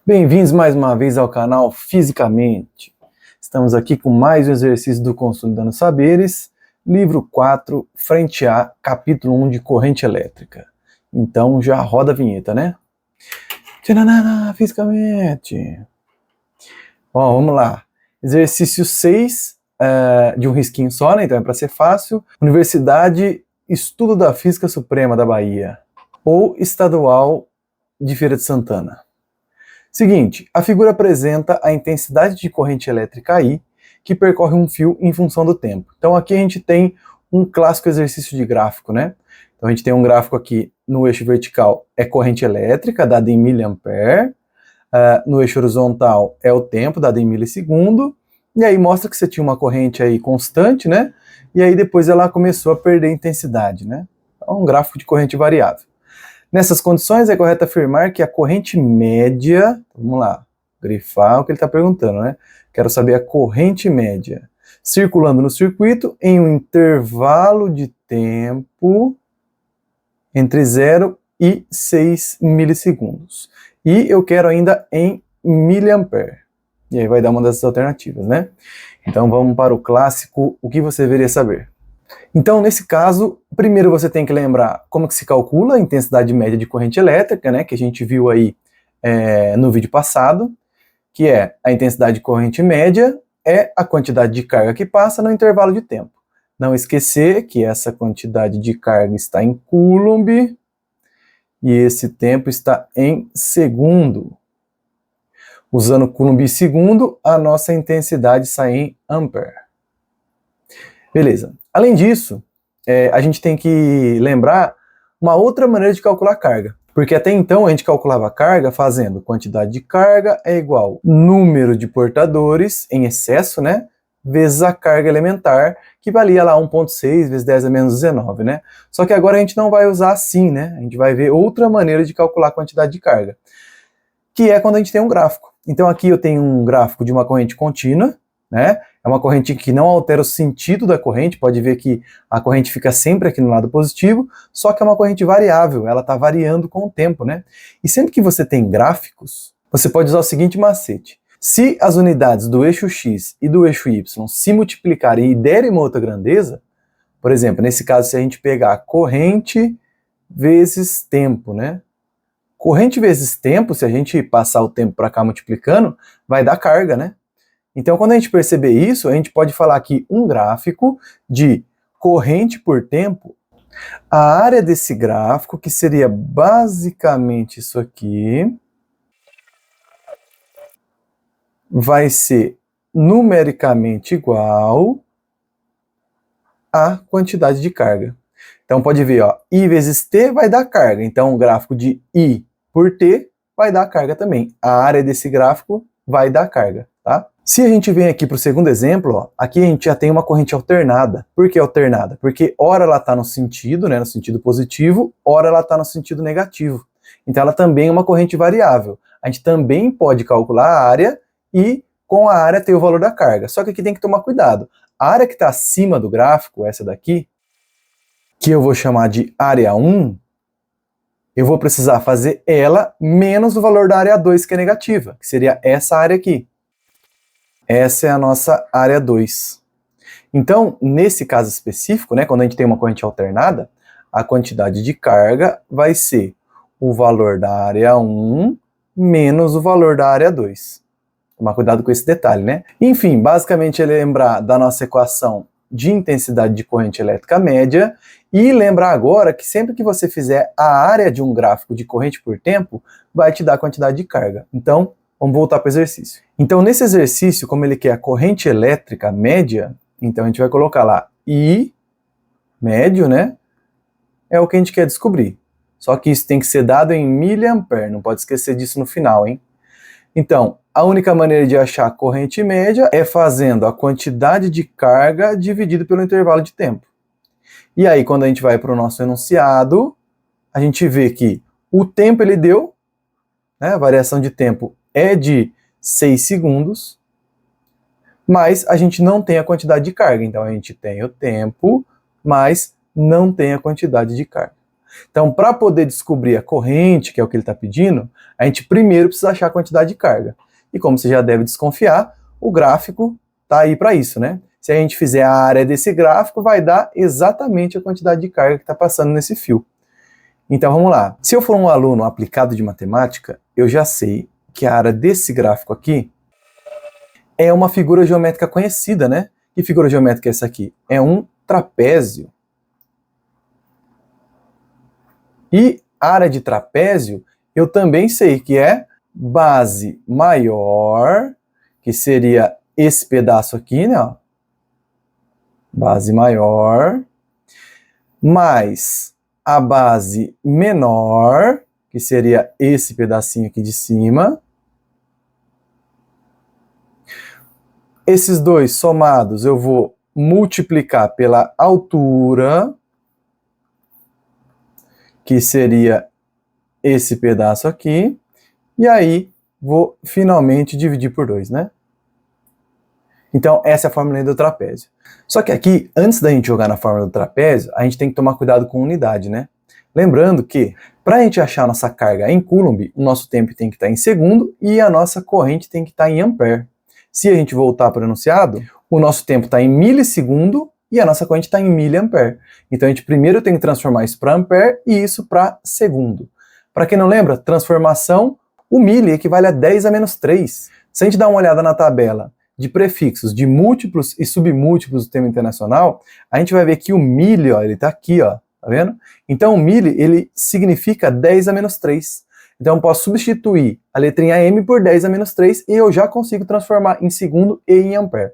Bem-vindos mais uma vez ao canal Fisicamente. Estamos aqui com mais um exercício do Consolidando Saberes, livro 4, frente A, capítulo 1 de corrente elétrica. Então já roda a vinheta, né? Tchananana, Fisicamente. Bom, vamos lá. Exercício 6, de um risquinho só, né? Então é para ser fácil. Universidade Estudo da Física Suprema da Bahia, ou Estadual de Feira de Santana. Seguinte, a figura apresenta a intensidade de corrente elétrica I, que percorre um fio em função do tempo. Então aqui a gente tem um clássico exercício de gráfico, né? Então a gente tem um gráfico aqui no eixo vertical, é corrente elétrica, dada em miliampere. No eixo horizontal é o tempo, dado em milissegundo. E aí mostra que você tinha uma corrente aí constante, né? E aí depois ela começou a perder intensidade, né? Então um gráfico de corrente variável. Nessas condições, é correto afirmar que a corrente média, vamos lá, grifar o que ele está perguntando, né? Quero saber a corrente média, circulando no circuito em um intervalo de tempo entre 0 e 6 milissegundos. E eu quero ainda em miliampere. E aí vai dar uma dessas alternativas, né? Então vamos para o clássico, o que você deveria saber. Então, nesse caso, primeiro você tem que lembrar como que se calcula a intensidade média de corrente elétrica, né, que a gente viu aí no vídeo passado, que é a intensidade de corrente média é a quantidade de carga que passa no intervalo de tempo. Não esquecer que essa quantidade de carga está em Coulomb e esse tempo está em segundo. Usando Coulomb e segundo, a nossa intensidade sai em ampere. Beleza. Além disso, a gente tem que lembrar uma outra maneira de calcular a carga. Porque até então a gente calculava a carga fazendo quantidade de carga é igual número de portadores em excesso, né? Vezes a carga elementar, que valia lá 1,6 vezes 10 a menos 19, né? Só que agora a gente não vai usar assim, né? A gente vai ver outra maneira de calcular a quantidade de carga, que é quando a gente tem um gráfico. Então aqui eu tenho um gráfico de uma corrente contínua, né? É uma corrente que não altera o sentido da corrente, pode ver que a corrente fica sempre aqui no lado positivo, só que é uma corrente variável, ela está variando com o tempo, né? E sempre que você tem gráficos, você pode usar o seguinte macete. Se as unidades do eixo X e do eixo Y se multiplicarem e derem uma outra grandeza, por exemplo, nesse caso, se a gente pegar corrente vezes tempo, né? Corrente vezes tempo, se a gente passar o tempo para cá multiplicando, vai dar carga, né? Então, quando a gente perceber isso, a gente pode falar aqui um gráfico de corrente por tempo. A área desse gráfico, que seria basicamente isso aqui, vai ser numericamente igual à quantidade de carga. Então, pode ver, ó, I vezes T vai dar carga. Então, o gráfico de I por T vai dar carga também. A área desse gráfico vai dar carga, tá? Se a gente vem aqui para o segundo exemplo, ó, aqui a gente já tem uma corrente alternada. Por que alternada? Porque ora ela está no sentido, né, no sentido positivo, ora ela está no sentido negativo. Então ela também é uma corrente variável. A gente também pode calcular a área e com a área ter o valor da carga. Só que aqui tem que tomar cuidado. A área que está acima do gráfico, essa daqui, que eu vou chamar de área 1, eu vou precisar fazer ela menos o valor da área 2, que é negativa, que seria essa área aqui. Essa é a nossa área 2. Então, nesse caso específico, né, quando a gente tem uma corrente alternada, a quantidade de carga vai ser o valor da área 1 menos o valor da área 2. Tomar cuidado com esse detalhe, né? Enfim, basicamente é lembrar da nossa equação de intensidade de corrente elétrica média e lembrar agora que sempre que você fizer a área de um gráfico de corrente por tempo, vai te dar a quantidade de carga. Então, vamos voltar para o exercício. Então, nesse exercício, como ele quer a corrente elétrica média, então a gente vai colocar lá I médio, né? É o que a gente quer descobrir. Só que isso tem que ser dado em miliampere, não pode esquecer disso no final, hein? Então, a única maneira de achar a corrente média é fazendo a quantidade de carga dividido pelo intervalo de tempo. E aí, quando a gente vai para o nosso enunciado, a gente vê que o tempo ele deu, né, a variação de tempo é de 6 segundos, mas a gente não tem a quantidade de carga. Então a gente tem o tempo, mas não tem a quantidade de carga. Então, para poder descobrir a corrente, que é o que ele está pedindo, a gente primeiro precisa achar a quantidade de carga. E como você já deve desconfiar, o gráfico está aí para isso, né? Se a gente fizer a área desse gráfico, vai dar exatamente a quantidade de carga que está passando nesse fio. Então vamos lá. Se eu for um aluno aplicado de matemática, eu já sei que a área desse gráfico aqui é uma figura geométrica conhecida, né? Que figura geométrica é essa aqui? É um trapézio. E área de trapézio, eu também sei que é base maior, que seria esse pedaço aqui, né? Ó. Base maior, mais a base menor, que seria esse pedacinho aqui de cima. Esses dois somados eu vou multiplicar pela altura, que seria esse pedaço aqui, e aí vou finalmente dividir por 2, né? Então essa é a fórmula do trapézio. Só que aqui, antes da gente jogar na fórmula do trapézio, a gente tem que tomar cuidado com unidade, né? Lembrando que, para a gente achar a nossa carga em Coulomb, o nosso tempo tem que estar em segundo e a nossa corrente tem que estar em ampere. Se a gente voltar para o enunciado, o nosso tempo está em milissegundo e a nossa corrente está em miliampere. Então a gente primeiro tem que transformar isso para ampere e isso para segundo. Para quem não lembra, transformação, o mili equivale a 10 a menos 3. Se a gente dá uma olhada na tabela de prefixos de múltiplos e submúltiplos do termo internacional, a gente vai ver que o mili, ó, ele está aqui, ó, tá vendo? Então o mili, ele significa 10 a menos 3. Então eu posso substituir a letrinha M por 10 a menos 3 e eu já consigo transformar em segundo e em ampere.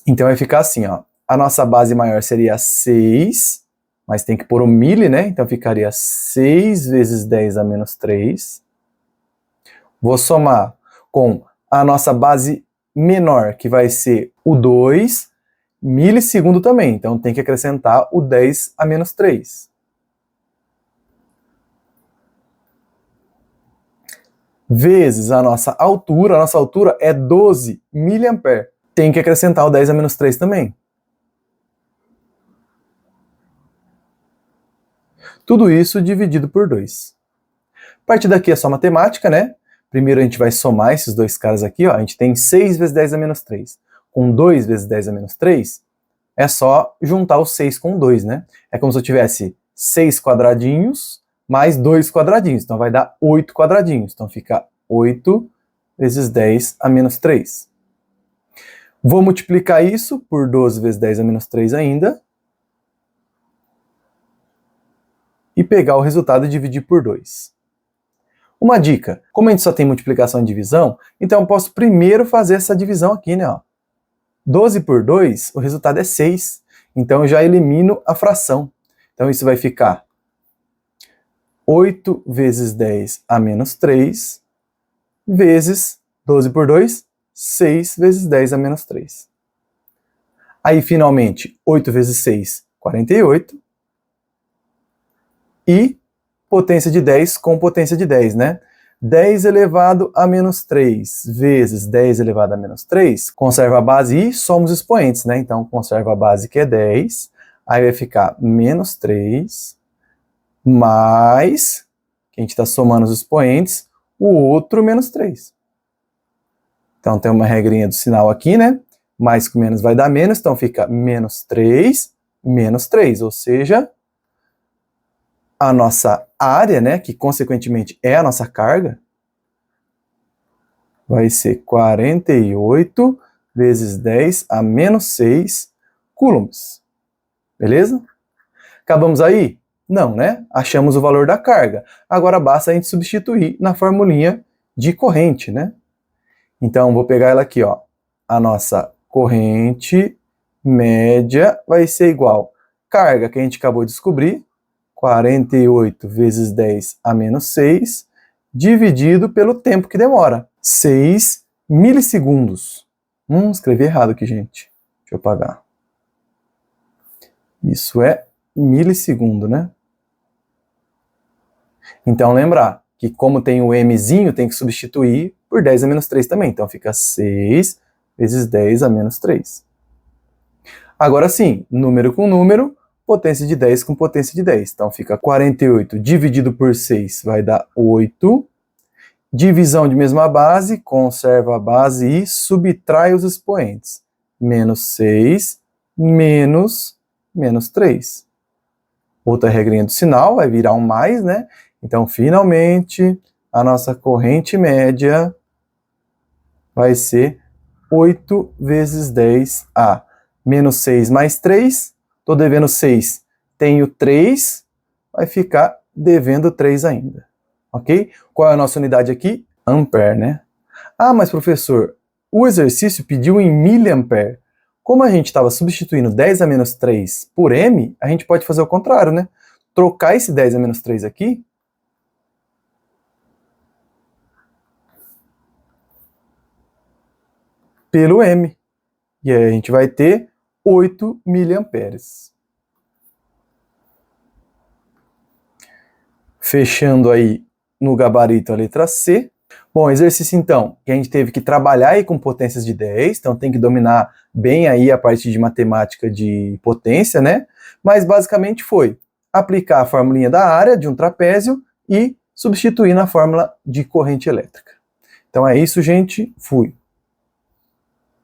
Então vai ficar assim, ó. A nossa base maior seria 6, mas tem que pôr o mili, né? Então ficaria 6 vezes 10 a menos 3. Vou somar com a nossa base menor, que vai ser o 2, milissegundo também. Então tem que acrescentar o 10 a menos 3. Vezes a nossa altura é 12 miliampere. Tem que acrescentar o 10 a menos 3 também. Tudo isso dividido por 2. A partir daqui é só matemática, né? Primeiro a gente vai somar esses dois caras aqui, ó. A gente tem 6 vezes 10 a menos 3. Com 2 vezes 10 a menos 3, é só juntar o 6 com 2, né? É como se eu tivesse 6 quadradinhos mais 2 quadradinhos. Então vai dar 8 quadradinhos. Então fica 8 vezes 10 a menos 3. Vou multiplicar isso por 12 vezes 10 a menos 3 ainda. E pegar o resultado e dividir por 2. Uma dica, como a gente só tem multiplicação e divisão, então eu posso primeiro fazer essa divisão aqui, né? Ó. 12 por 2, o resultado é 6. Então eu já elimino a fração. Então isso vai ficar 8 vezes 10 a menos 3, vezes 12 por 2, 6 vezes 10 a menos 3. Aí finalmente, 8 vezes 6, 48. E potência de 10 com potência de 10, né? 10 elevado a menos 3 vezes 10 elevado a menos 3, conserva a base e somos expoentes, né? Então, conserva a base que é 10, aí vai ficar menos 3, mais, que a gente está somando os expoentes, o outro menos 3. Então, tem uma regrinha do sinal aqui, né? Mais com menos vai dar menos, então fica menos 3, ou seja, a nossa área, né, que consequentemente é a nossa carga, vai ser 48 vezes 10 a menos 6 coulombs. Beleza? Acabamos aí? Não, né? Achamos o valor da carga. Agora basta a gente substituir na formulinha de corrente, né? Então, vou pegar ela aqui, ó. A nossa corrente média vai ser igual carga que a gente acabou de descobrir, 48 vezes 10 a menos 6, dividido pelo tempo que demora, 6 milissegundos. Escrevi errado aqui, gente. Deixa eu apagar. Isso é milissegundo, né? Então, lembrar que como tem o mzinho, tem que substituir por 10 a menos 3 também. Então, fica 6 vezes 10 a menos 3. Agora sim, número com número, potência de 10 com potência de 10. Então fica 48 dividido por 6 vai dar 8. Divisão de mesma base, conserva a base e subtrai os expoentes. Menos 6, menos 3. Outra regrinha do sinal, vai virar um mais, né? Então, finalmente, a nossa corrente média vai ser 8 vezes 10A. Menos 6 mais 3, estou devendo 6, tenho 3, vai ficar devendo 3 ainda. Ok? Qual é a nossa unidade aqui? Ampere, né? Ah, mas professor, o exercício pediu em miliampere. Como a gente estava substituindo 10 a menos 3 por m, a gente pode fazer o contrário, né? Trocar esse 10 a menos 3 aqui pelo m. E aí a gente vai ter 8 miliamperes. Fechando aí no gabarito a letra C. Bom, exercício então, que a gente teve que trabalhar aí com potências de 10, então tem que dominar bem aí a parte de matemática de potência, né? Mas basicamente foi aplicar a formulinha da área de um trapézio e substituir na fórmula de corrente elétrica. Então é isso, gente. Fui.